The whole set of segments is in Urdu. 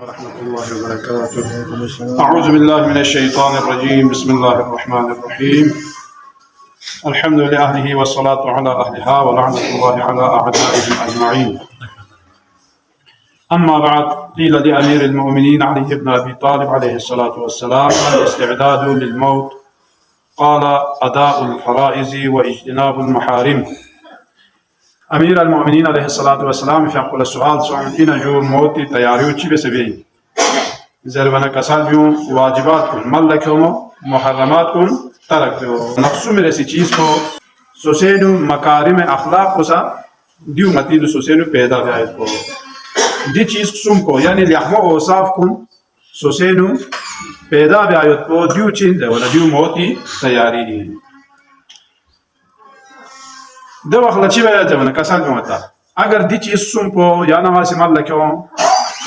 ورحمة الله وبركاته. أعوذ بالله من الشيطان الرجيم. بسم الله الرحمن الرحيم. الحمد لله والصلاة على أهلها ولعنة الله على أعدائهم أجمعين. أما بعد، قيل لأمير المؤمنين علي بن أبي طالب عليه الصلاة والسلام: الاستعداد للموت. قال: أداء الفرائض واجتناب المحارم. امیر المؤمنین علیہ الصلاۃ والسلام فیقول السؤال سوال این جو موتی تیاریو چی بسبی زربنا کسال بیون واجبات کن ملکوم محرمات کن ترک دو نقصو میں ایسی چیز کو سوسینو مکارم اخلاق کو سا دیو متیدو سوسینو پیدا بیایت کو دی چیز سم کو یعنی لحمو اوصاف کن سوسینو پیدا بیایت کو دیو چیز ولا دیو موتی تیاری دی دو وقت چی باید جوانه کسان میومد اگر دی چیز سوم کو یا نماز مالکیو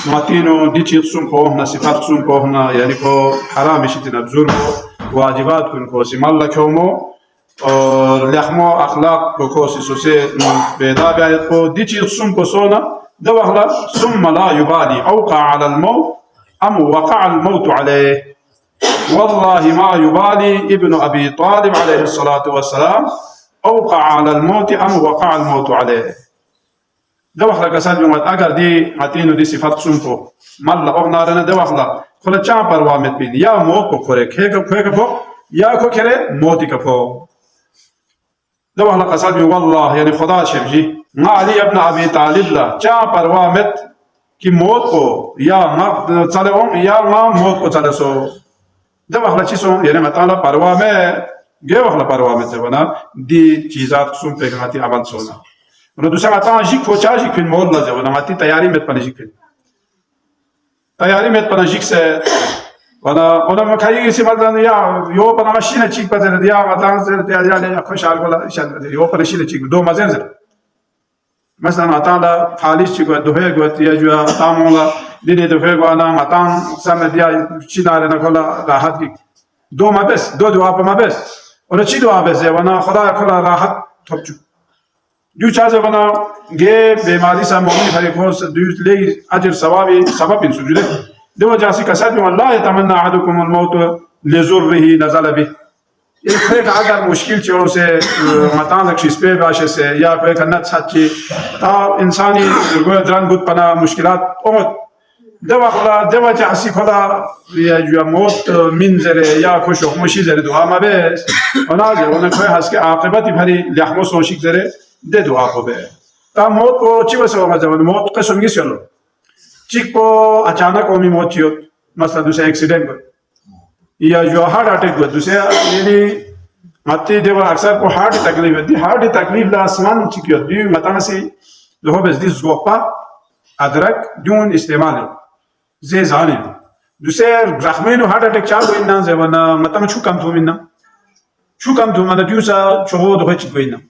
ماتینو دی چیز سوم کو نه صفات سوم کو نه یعنی کو حرام شیت نبزور کو واجبات کن کو سی مالکیو مو اور لحمو اخلاق کو سی سوسه پیدا بیاد کو دی چیز سوم کو سونا دو وقت ثم لا يبالي اوقع على الموت ام وقع الموت عليه والله ما يبالي ابن ابي طالب عليه الصلاه والسلام اوقع على الموت ام وقع الموت عليه. دو وقت کسان میومد اگر دی ماتینو دی صفات سومپو مالا اغنارنا دو وقت خلا چا پروامت بین یا موت کو خوره که کو یا کو کره موتی کپو. دو وقت کسان میومد والله یعنی خدا شبجی ما علی ابن ابی طالب لا چا پروامت کی موت کو یا ما چلے اون یا ما موت کو چلے سو. دو وقت چی سو یعنی متالا پروامت گه وقت پروامت زبنا دی چیزات سوم پیغاتی عمل سونا و دوسرا تا جیک پوچا جیک فین مول لازم و نماتی تیاری مت پنجیک فین تیاری مت پنجیک سے ونا مکایی کسی مردان یا یو پنا ماشین چیک پذیر دیا متان سے تیاری یا خوشحال کولا یو پنشین چیک دو مزین زر مثلا متان لا خالص چیک دوه گوت یا جو تامولا دیده دوه گوانا متان سم دیا چیناره نکولا راحت کی دو ما بس دو دعا ما بس ونا چی دعا بس ونا خدا کلا راحت توچو دو چیز ونا گه بیماری سا مومن خری کو دو لی اجر ثوابی سبب ان سجده دو جاسی کسات میں اللہ يتمنى احدكم الموت لزره نزل به ایک اگر مشکل چیزوں سے متان لکش پہ باشه سے یا کوئی کنت سچی تا انسانی گویا دران بود پنا مشکلات امت دو وقت دو جاسی خدا یا موت منظره یا خوش مشی زره دعا ما بس اونازه اون کوئی هست که عاقبتی بری لحمو سونشیک زره ده دعا کو به تا موت کو چی واسه ما زمان موت قسم نیست یلو چیک کو اچانک اومی موت چیو مثلا دوسرا اکسیدنت کو یا جو هارت اٹیک کو دوسرا یعنی ماتی دیو اکثر کو هارت تکلیف دی هارت تکلیف لا اسمان چیکیو دی متانسی لو بس دیس گوپا ادرک دون استعمال زي زاني دوسر رحمينو هارت اتاك چالو إننا زمانا متى شو كم تو منا شو كم تو منا ديوسا شو ده هيك كوينا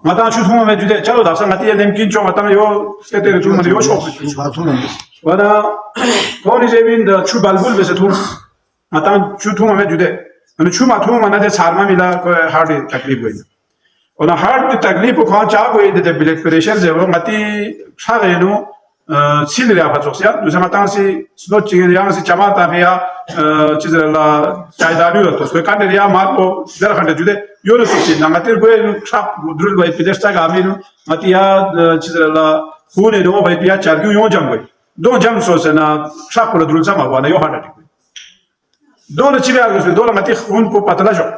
متى شو ثم مجدة چالو دافسا متى يمكن شو متى يو سكتير تو منا يو شو وانا كوني زمين ده شو بالبول بس تو متى شو ثم مجدة أنا شو ما ثم منا ده سارما ميلا هارت تكليف كوينا وانا هارت تكليف كون چا كوي ده بلاد بريشر زمانا متى شاغينو سيل ريا فاتوسيا دوسرا متانسي سنوت چيگن يا سي چماتا بيا چيز لا چايداريو تو سو كان ريا مارو در خند جوده يونو سي نماتير گوي شاپ درول باي پيدستا گامينو ماتيا چيز لا خونه دو باي بيا چارگيو يون جام گوي دو جام سوسنا شاپ درول سما وانا يو هانت دو چي بيا گوس دو ماتي خون کو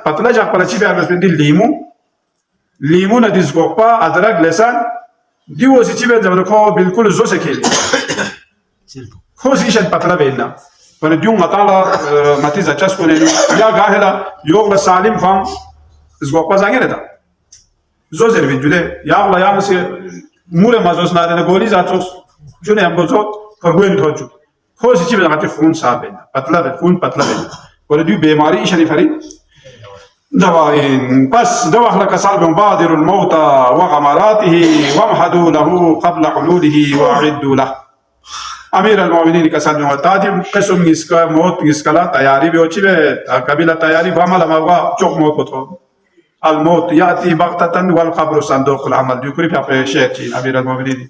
پتلا جا پر چي بيا گوس دي ليمو نا ديس گوپا ادرك لسان دیو سی چیز جب رکھو بالکل زو سکے خوش ایشان پتلا بینا پر دیو مطالع متیزا چس کنه یا گاهلا یوغ سالم فام زگوپا زنگه ندا زو زروی جوده یا ولا یا سی مور مازوس نادن گولی زاتوس جونه هم بزو پرگوین توجو خوش چیز متی خون صاحب بینا پتلا بین خون پتلا بینا پر دیو بیماری ایشانی فری دوائن بس دو أخلق صلب بادر الموت وغمراته وامحدوا له قبل حلوله وأعدوا له. أمير المؤمنين كسان يوتادي قسم نسكا موت نسكلا تياري بيوچي به قبيلة تياري بعمل ما هو چوك موت بتو الموت يأتي بغتة والقبر صندوق العمل. ديكوري في شيء أمير المؤمنين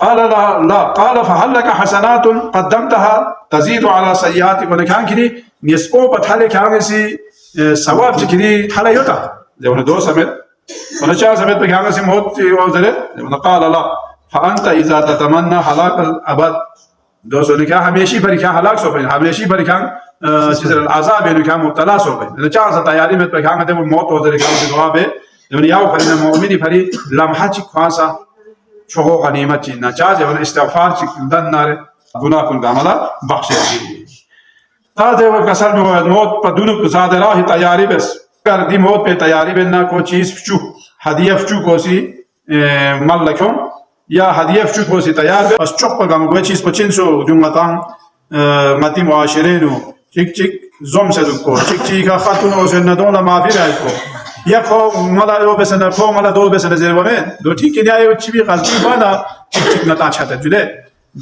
قال لا قال فهل لك حسنات قدمتها تزيد على سيئاتك ولكن كذي نسبه بتحلي كان سي ثواب كذي حلا يوتا زي دو سمت ونشا سمت بكان سي موت وزره قال لا فانت اذا تتمنى هلاك الابد دو سو نکاح ہمیشہ پر کیا ہلاک سو پہ ہمیشہ پر کیا جس العذاب ہے کیا مبتلا سو پہ نچا س تیاری میں پر کیا تے موت وزره کیا جواب ہے یاو پر مومنی پری لمحہ چ خاصا شهو غنیمت چی نچاز و استغفار چی دن ناره گناه کن داملا بخشی تازه و کسر میں موت پر دونوں زاد راہ تیاری بس کر دی موت پہ تیاری بنا کو چیز فچو ہدیہ فچو کو سی ملکون یا ہدیہ فچو کو سی تیار بس چوک پر گام کو چیز پچینسو جمعتان متی معاشرینو چک چک زوم سے کو چک چک کا خاتون او سے ندون معافی رہی کو یا کو مالا او بسنه کو مالا دو بسنه زیر ومن دو ٹھیک ہے یا چی بھی غلطی بانا چک نتا چاہتا جلے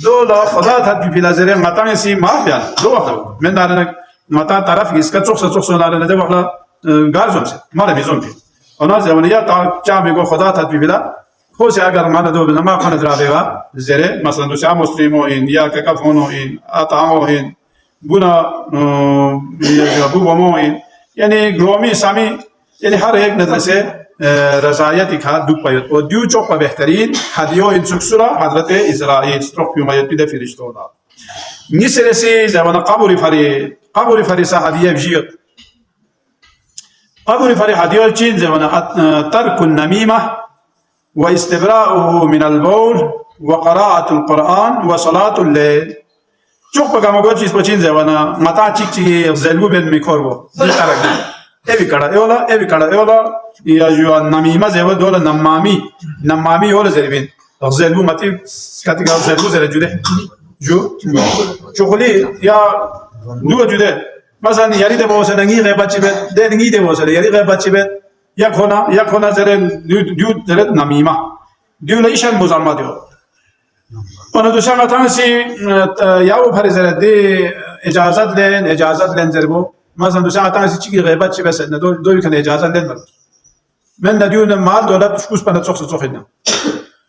دو لا خدا تھا بھی لازر متا سی ما بیان دو وقت من دارن متا طرف اس کا چوک سو دارن دے وقت گارزم سے مالا بیزون بھی انا زمانیا تا چا بھی کو خدا تھا بھی بلا ہو سے اگر مالا دو ما کھنا درابا زیر مثلا دو سا مسلمو ان یا کا کفونو ان اطعمو ان بنا یا ابو ومو ان یعنی گرومی سامی یعنی ہر ایک نظر سے رضایت کا دکھ پایت اور دیو چوک بہترین ہدیو ان سکسرا حضرت اسرائیل ستروک پیومایت پیده فرشتو دا نیسر سی زمان قبر فری سا هدیه بجیت قبر فری هدیو چین زمان ترک النمیمه و استبراؤه من البول و قراءة القرآن و صلاة الليل چوک پا کامو چیز پا چین زمان متا چیک چی زلو بین میکور بو دیتارک دی evi kada eola ya ju namima zewa dola namami yola zeribin zelbu mati katika zelbu zere jude ju chokoli ya duwa jude مثلا yari de bosa nangi ghaibati bet de nangi de bosa yari ghaibati bet ya khona zere du zere namima du la ishan muzamma dio ona to shama tansi ya u phare zere de ijazat len zerbo مثلا دو ساعة تانسي تيجي غيبات شي بس إن دول كان إجازة لنا من نديون المال دولار تشكوس بنا تسوخنا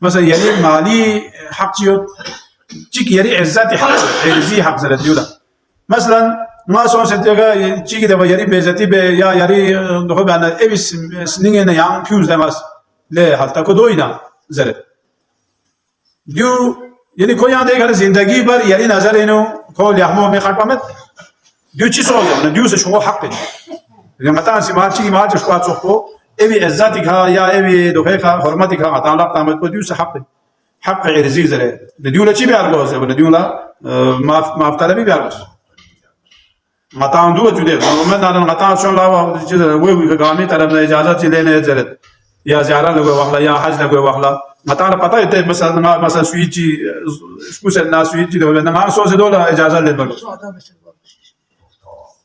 مثلا يلي مالي حق تيو تيجي يلي عزتي حق عزي حق زر الدولة مثلا ما سون ستيجا تيجي ده يلي بيزتي بي يا يلي نخبي أنا إبس سنين يان فيوز ده ماس له حالتا كدوينا زر ديو يلي كل يوم ده كان زندگي بار يلي نظر إنه كل يوم ميخاط بامت دیو چی سوال دیو سے شو حق ہے اگر متا سی ما چی ما چ شو اتو ابي عزتك یا ابي دوخه حرمتك عطا الله قامت کو دیو سے حق ارزی زره دیو لا چی بیار گوز دیو لا ما طلبی بیار گوز متا اندو جوده من دارن متا شون لا وی گامی طرف نے اجازت لینے ضرورت یا زیارہ لگو واخلا یا حج لگو واخلا متا پتہ ہے مثلا سویچی اسکو سے نا سویچی دو نہ سو سے دو اجازت لے بل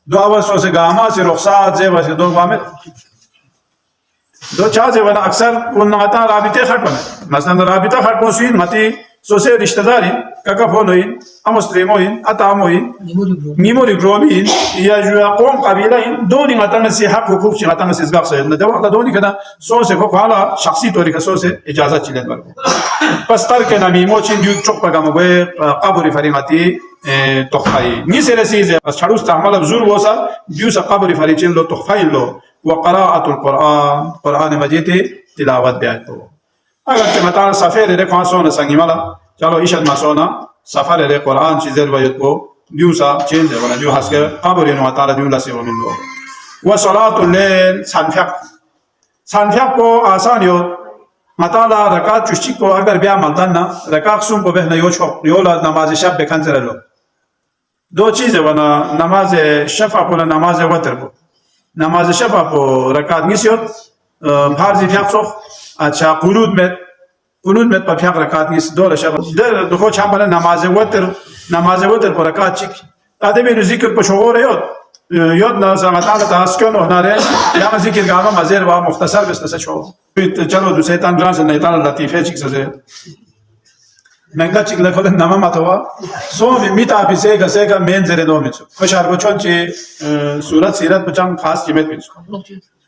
دو اول سو سے گاما سے رخصات سے بس دو گامت دو چا سے بنا اکثر ان ناتا رابطے خط بنا مثلا رابطہ خط پوسین متی سو سے رشتہ داری کاکا فونوین امستریموین اتاموین میموری گرومین یا جو قوم قبیلین دونی متن سے حق حقوق سے متن سے اسباق سے نہ دو دونی کنا سو سے کو حالا شخصی طوری کا سو سے اجازت چلے بر پس تر کے نمیمو چین جو چوک پگام گئے قبر فریمتی تخفي نيسر سيزه بس شروع استعمال بزور وصل جوس قبر فريقين له تخفي له وقراءة القرآن قرآن مجيد تلاوت بيعته اگر که مثلا سفر ره خاصونه سنگی مالا چلو ایشت مسونا سفر ره قرآن چیزر باید کو دیوسا چینج ولا دیو هست که قبر اینو تعالی دیو لسی و منو و صلاة اللیل سنفق کو آسان یو مثلا رکعت چشتی کو اگر بیا ملدن نا رکعت سوم کو بهنا یو نماز شب بکنزر لو دو چیزه ونا نماز شفع کو نماز وتر کو نماز شفع کو رکعت نیسیوت فرضی فیاخ اچھا قنوت میں پفیاق رکعت نیس دول شب در دخو چامل نماز وتر پر رکعت چیک آدمی رو ذکر پر شعور یاد نه سمعت تاسکن و ناره یا ذکر گاما مزیر و مختصر بست شو چلو دو سیتان جانس نیتان لطیفه چیک سه منگا چیک لکھو نما ماتوا سو میتا پیسه کا مین زره دو میچو خوشار بچون چی صورت سیرت بچم خاص قیمت میچو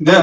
ده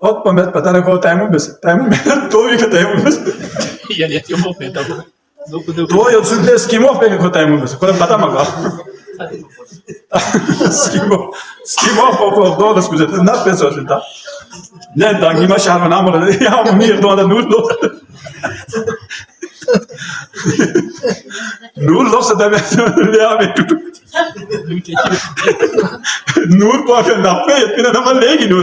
Otto met patana ko taimu bes to vi ka taimu bes yani yemo peta to yo sunde skimo pe ko taimu bes ko pata maga skimo po do das kuzet na peso senta ne dangi ma shahar na amol ya mo mir do da nur lo se da ya me nur po ke na pe pina na mal legi nur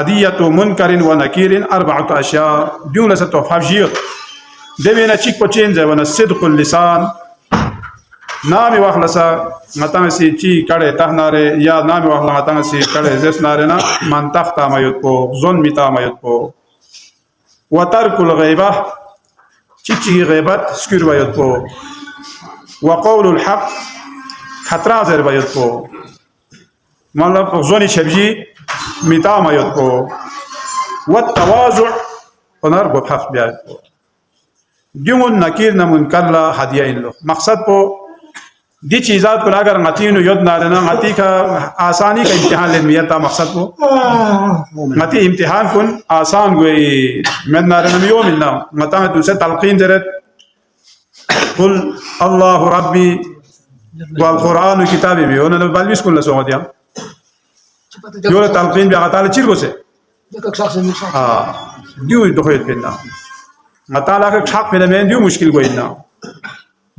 هدية منكر ونكير أربعة أشياء دون ستوفاجير دمينا تشيك بوتشينزا وانا صدق اللسان نامي واخلصا متانسي تشي كاري تهناري يا نامي واخلا متانسي كاري زسنارينا من تختا ما يتبو ظن ميتا ما يتبو وترك الغيبة تشي غيبات سكر ما يتبو وقول الحق خطرا زر ما يتبو مطلب ظني شبجي ميتا ما يتبو والتواضع ونربط حق بيات ديون نكير نمنكر لا هدية له مقصد بو دي چیزات کو اگر متین یود نارنا متی کا آسانی کا امتحان لینا تا مقصد کو متی امتحان کن آسان گوئی من نارنا یوم النا متا دوسرے تلقین جرت قل الله ربي والقرآن كتابي بي هنا بالبس كل سوما ديا يولا تلقين بيا تعالى تشيركو سي ديو دخويت بينا متا لا خاك بينا من ديو مشكل گوينا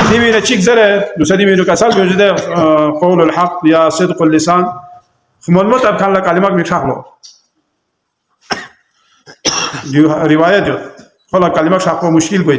دي من تشيك زره دوسدي من كسل بيوجد قول الحق يا صدق اللسان خمول متاب كان لك كلمات ميخلو دي روايه دي خلا كلمات شاكو مشكل كوي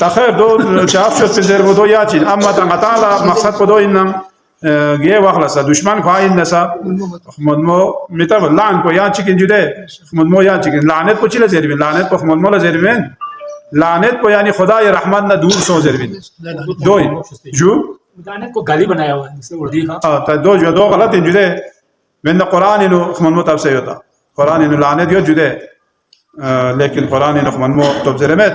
تخير دو شاف شو تزر ودو ياتين اما تنقطع مقصد بدو ان جه واخلص دشمن خواهی نسا خمدمو میتاب لعن کو یا چیکن جده خمدمو یا چیکن لعنت کو چیله زیربین لعنت کو خمدمو لا زیربین لعنت کو یعنی خدای رحمت نہ دور سو زیربین دوی جو لعنت کو گالی بنایا ہوا ہے اس نے اردو کا تا دو جو دو غلط جده من قرآن انه خمدمو تاب سيوتا قرآن انه لعنت یو جده لیکن قرآن انه خمدمو تاب زیرمت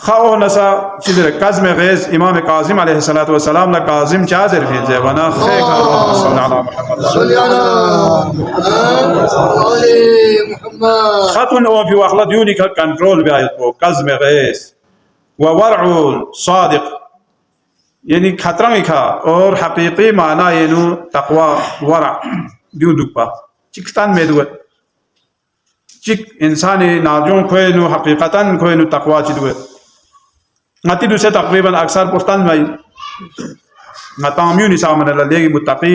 خاو نسا چیزر کازم غیز امام کاظم علیه الصلاة والسلام لا کاظم چازر فی زبانا خیک صلی علی محمد صلی علی محمد آل محمد خطون او فی واخلا دیونی کا کنٹرول بیایت کو کازم غیز و ورع صادق یعنی خطرنگ کھا اور حقیقی معنی اینو تقوا ورع دیو دکپا چکستان میں دوت چک انسانی ناجون کوئی نو حقیقتا کوئی نو تقوا چی دوت ngati du se takriban aksar postan mai ngata amyu ni samana la legi muttaqi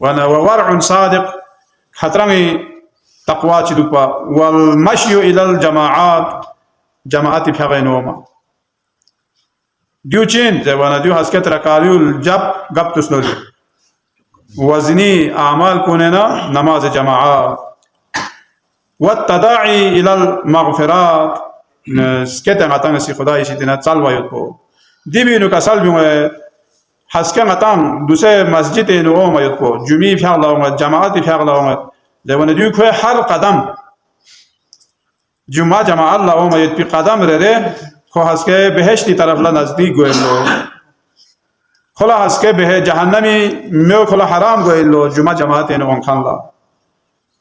wana wa war'un sadiq khatrangi taqwa chidupa wal mashyu ila al jama'ati phagainoma diu chin de wana diu hasket rakaliul jab gab tusnul wazni a'mal kunena namaz jama'a والتداعي الى المغفرات سكتا غتان سي خدای شتنا صلوا يطو ديبينو كسلبو حسكا غتان دوسه مسجد نو او ما يطو جمعي في الله جماعات في الله لون ديو كو هر قدم جمعه جماعه الله او ما يطي قدم رره خو حسكا بهشتي طرف لا نزدیک گويلو خلا حسكا به جهنمي ميو خلا حرام گويلو جمعه جماعت نو اون خان لا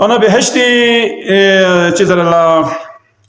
انا بهشتي چیزلا